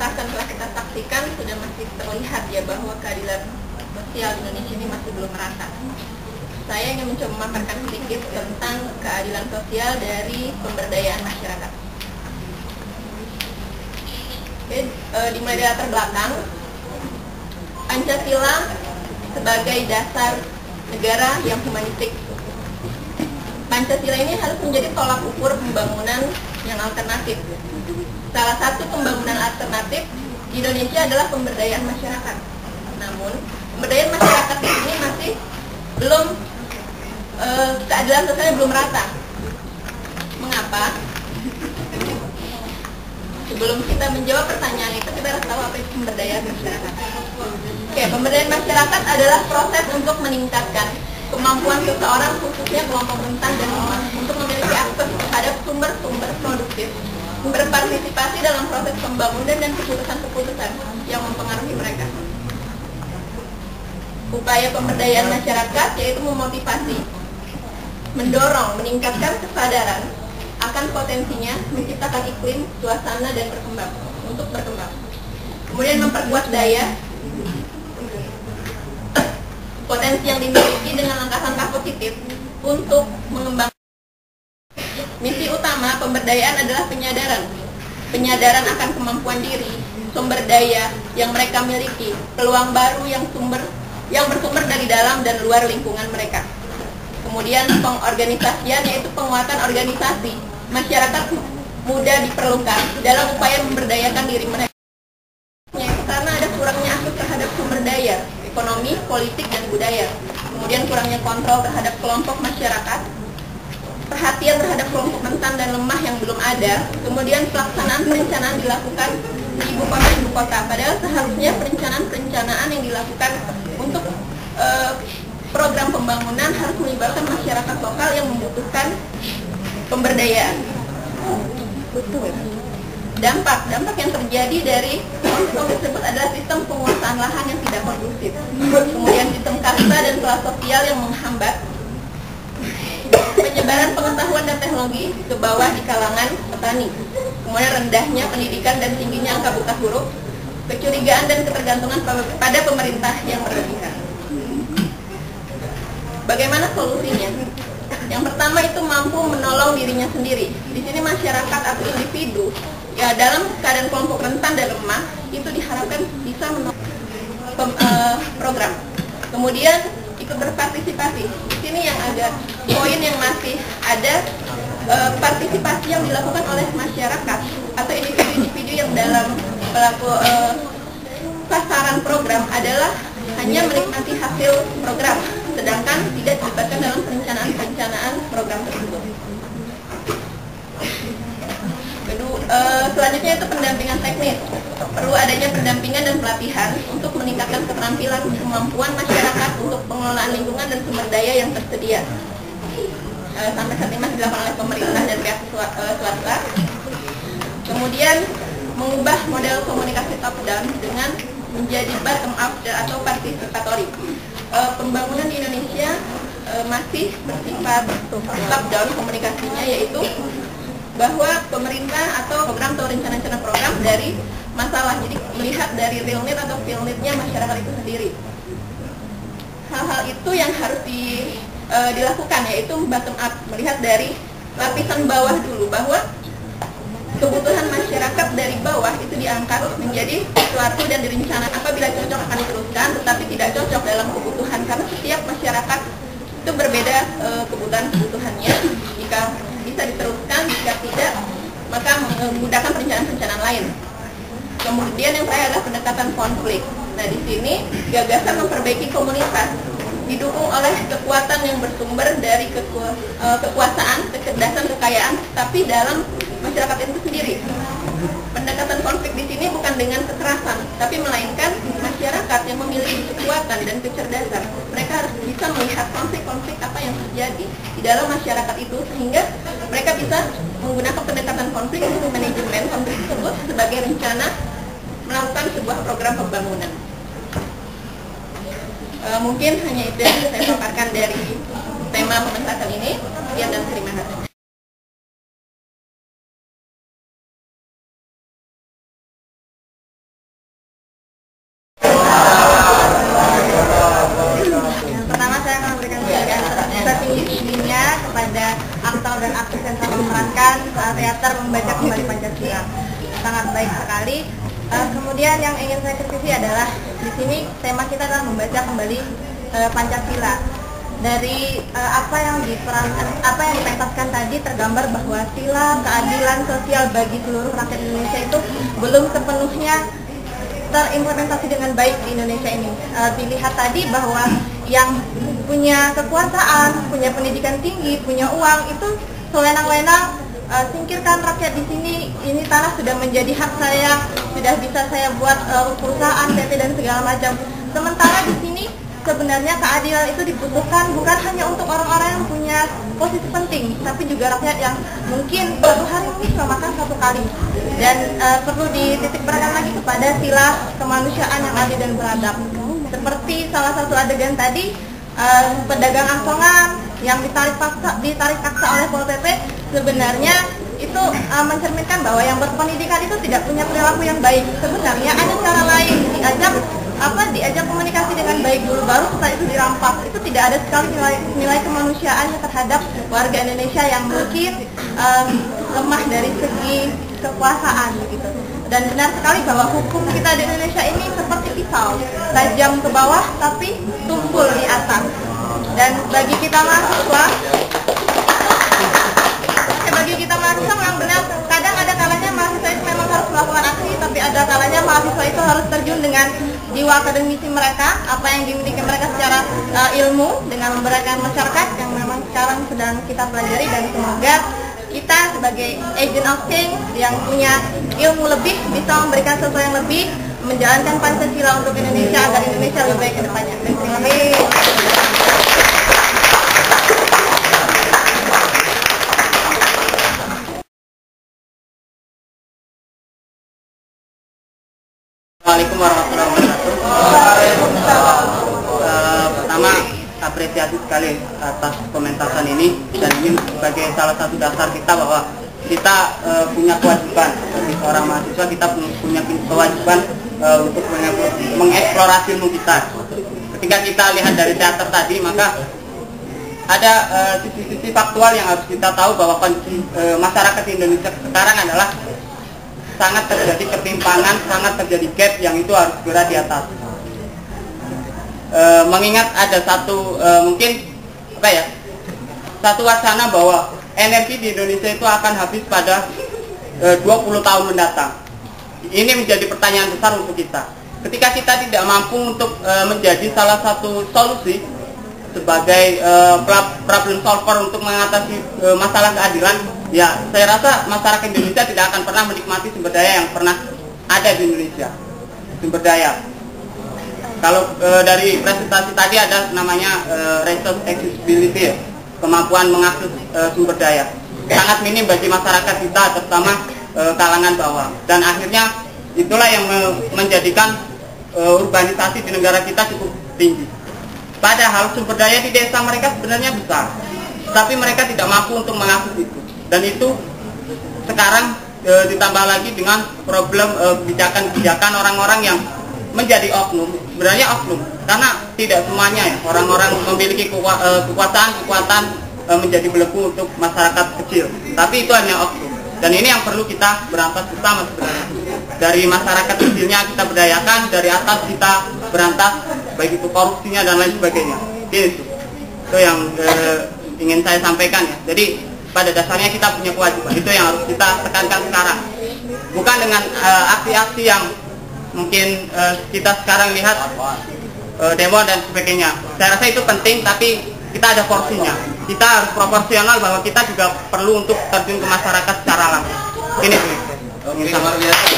pengentasan telah kita saksikan, sudah masih terlihat ya bahwa keadilan sosial di Indonesia ini masih belum merata. Saya ingin mencoba memaparkan sedikit tentang keadilan sosial dari pemberdayaan masyarakat. Oke, dimulai dari latar belakang, Pancasila sebagai dasar negara yang humanistik. Pancasila ini harus menjadi tolak ukur pembangunan yang alternatif. Salah satu pembangunan alternatif di Indonesia adalah pemberdayaan masyarakat. Namun, pemberdayaan masyarakat ini masih belum, keadilan sosialnya belum rata. Mengapa? Sebelum kita menjawab pertanyaan itu, kita harus tahu apa itu pemberdayaan masyarakat. Oke, pemberdayaan masyarakat adalah proses untuk meningkatkan kemampuan seseorang, khususnya kelompok rentan dan lemah, untuk memiliki akses terhadap sumber-sumber produktif, berpartisipasi dalam proses pembangunan dan keputusan-keputusan yang mempengaruhi mereka. Upaya pemberdayaan masyarakat yaitu memotivasi, mendorong, meningkatkan kesadaran akan potensinya menciptakan iklim, suasana, dan berkembang. Kemudian memperkuat daya potensi yang dimiliki dengan langkah-langkah positif untuk mengembangkan. Misi utama pemberdayaan adalah penyadaran akan kemampuan diri, sumber daya yang mereka miliki, peluang baru yang bersumber dari dalam dan luar lingkungan mereka. Kemudian pengorganisasian yaitu penguatan organisasi masyarakat muda diperlukan dalam upaya memberdayakan diri mereka, yaitu karena ada kurangnya akses terhadap sumber daya ekonomi, politik, dan budaya. Kemudian kurangnya kontrol terhadap kelompok masyarakat, perhatian terhadap kelompok rentan dan lemah yang belum ada. Kemudian pelaksanaan perencanaan dilakukan di ibu kota. Padahal seharusnya perencanaan yang dilakukan untuk program pembangunan harus melibatkan masyarakat lokal yang membutuhkan pemberdayaan. Dampak yang terjadi dari konsep tersebut adalah sistem penguasaan lahan yang tidak kondusif, kemudian sistem kasta dan kelas sosial yang menghambat penyebaran pengetahuan dan teknologi ke bawah di kalangan petani, kemudian rendahnya pendidikan dan tingginya angka buta huruf, kecurigaan dan ketergantungan pada pemerintah yang berlebihan. Bagaimana solusinya? Yang pertama itu mampu menolong dirinya sendiri. Di sini masyarakat atau individu ya dalam keadaan kelompok rentan dan lemah itu diharapkan bisa menolong program. Kemudian ikut berpartisipasi. Di sini yang agak poin yang masih ada, partisipasi yang dilakukan oleh masyarakat atau individu-individu yang dalam pelaku sasaran program adalah hanya menikmati hasil program, sedangkan tidak dilibatkan dalam perencanaan program tersebut. Selanjutnya itu pendampingan teknis. Perlu adanya pendampingan dan pelatihan untuk meningkatkan keterampilan kemampuan masyarakat untuk pengelolaan lingkungan dan sumber daya yang tersedia. Sampai saat ini masih dilakukan oleh pemerintah dan pihak swasta. Kemudian mengubah model komunikasi top down dengan menjadi bottom up atau partisipatory. Pembangunan di Indonesia masih bersifat top down komunikasinya, yaitu bahwa pemerintah atau program atau rencana-rencana program dari masalah, jadi melihat dari real need atau feel need-nya masyarakat itu sendiri. Hal-hal itu yang harus dilakukan, yaitu bottom up, melihat dari lapisan bawah dulu, bahwa kebutuhan masyarakat dari bawah itu diangkat menjadi sesuatu dan direncanakan. Apabila cocok akan diteruskan, tetapi tidak cocok dalam kebutuhan, karena setiap masyarakat itu berbeda kebutuhannya. Jika bisa diteruskan, jika tidak, maka memudahkan perencanaan-perencanaan lain. Kemudian yang terakhir adalah pendekatan konflik. Nah, di sini gagasan memperbaiki komunitas didukung oleh kekuatan yang bersumber dari kekuasaan, kecerdasan, kekayaan, tapi dalam masyarakat itu sendiri. Pendekatan konflik di sini bukan dengan kekerasan, tapi melainkan masyarakat yang memiliki kekuatan dan kecerdasan. Mereka harus bisa melihat konflik-konflik apa yang terjadi di dalam masyarakat itu, sehingga mereka bisa menggunakan pendekatan konflik untuk manajemen konflik tersebut sebagai rencana melakukan sebuah program pembangunan. Mungkin hanya itu yang saya paparkan dari tema pementasan ini. Sekian dan terima kasih. teater membaca kembali Pancasila. Sangat baik sekali. Kemudian yang ingin saya kritisi adalah di sini tema kita adalah membaca kembali Pancasila. Dari apa yang dipentaskan tadi tergambar bahwa sila keadilan sosial bagi seluruh rakyat Indonesia itu belum sepenuhnya terimplementasi dengan baik di Indonesia ini. Dilihat tadi bahwa yang punya kekuasaan, punya pendidikan tinggi, punya uang itu sewenang-wenang, singkirkan rakyat di sini, ini tanah sudah menjadi hak saya, sudah bisa saya buat perusahaan, PT dan segala macam. Sementara di sini sebenarnya keadilan itu dibutuhkan bukan hanya untuk orang-orang yang punya posisi penting, tapi juga rakyat yang mungkin suatu hari ini cuma makan satu kali. Dan perlu dititik beratkan lagi kepada sila kemanusiaan yang adil dan beradab. Seperti salah satu adegan tadi, pedagang asongan yang ditarik paksa oleh Pol PP, sebenarnya itu mencerminkan bahwa yang berpendidikan itu tidak punya perilaku yang baik. Sebenarnya ada cara lain, diajak komunikasi dengan baik dulu, baru setelah itu dirampas. Itu tidak ada sekali nilai kemanusiaannya terhadap warga Indonesia yang mungkin lemah dari segi kekuasaan gitu. Dan benar sekali bahwa hukum kita di Indonesia ini seperti pisau, tajam ke bawah tapi tumpul di atas. Dan bagi kita mahasiswa memang benar, kadang ada kalanya mahasiswa itu memang harus melakukan aksi, tapi ada kalanya mahasiswa itu harus terjun dengan jiwa akademisi mereka, apa yang dimiliki mereka secara ilmu, dengan memberikan masyarakat yang memang sekarang sedang kita pelajari. Dan semoga kita sebagai agent of change yang punya ilmu lebih bisa memberikan sesuatu yang lebih, menjalankan Pancasila untuk Indonesia agar Indonesia lebih baik ke depannya. Terima kasih. Assalamualaikum warahmatullahi wabarakatuh. Pertama, apresiasi sekali atas pementasan ini, dan ini sebagai salah satu dasar kita bahwa kita punya kewajiban sebagai seorang mahasiswa, kita punya kewajiban untuk mengeksplorasi ilmu kita. Ketika kita lihat dari teater tadi, maka ada sisi-sisi faktual yang harus kita tahu bahwa masyarakat Indonesia sekarang adalah sangat terjadi ketimpangan, sangat terjadi gap yang itu harus segera di atas. Mengingat ada satu satu wacana bahwa energi di Indonesia itu akan habis pada 20 tahun mendatang. Ini menjadi pertanyaan besar untuk kita. Ketika kita tidak mampu untuk menjadi salah satu solusi sebagai problem solver untuk mengatasi masalah keadilan, ya saya rasa masyarakat Indonesia tidak akan pernah menikmati sumber daya yang pernah ada di Indonesia. Sumber daya, kalau dari presentasi tadi ada namanya resource accessibility, kemampuan mengakses sumber daya sangat minim bagi masyarakat kita, terutama kalangan bawah. Dan akhirnya itulah yang menjadikan urbanisasi di negara kita cukup tinggi. Padahal sumber daya di desa mereka sebenarnya besar, tapi mereka tidak mampu untuk mengakses itu. Dan itu sekarang ditambah lagi dengan problem kebijakan-kebijakan orang-orang yang menjadi oknum. Sebenarnya oknum, karena tidak semuanya ya, orang-orang memiliki kekuatan menjadi belenggu untuk masyarakat kecil. Tapi itu hanya oknum. Dan ini yang perlu kita berantas bersama sebenarnya. Dari masyarakat kecilnya kita berdayakan, dari atas kita berantas, baik itu korupsinya dan lain sebagainya. Itu yang ingin saya sampaikan ya. Jadi pada dasarnya kita punya kewajiban, itu yang harus kita tekankan sekarang. Bukan dengan aksi-aksi yang mungkin kita sekarang lihat demo dan sebagainya. Saya rasa itu penting, tapi kita ada porsinya. Kita harus proporsional bahwa kita juga perlu untuk terjun ke masyarakat secara langsung. Ini sih. Oke, luar biasa.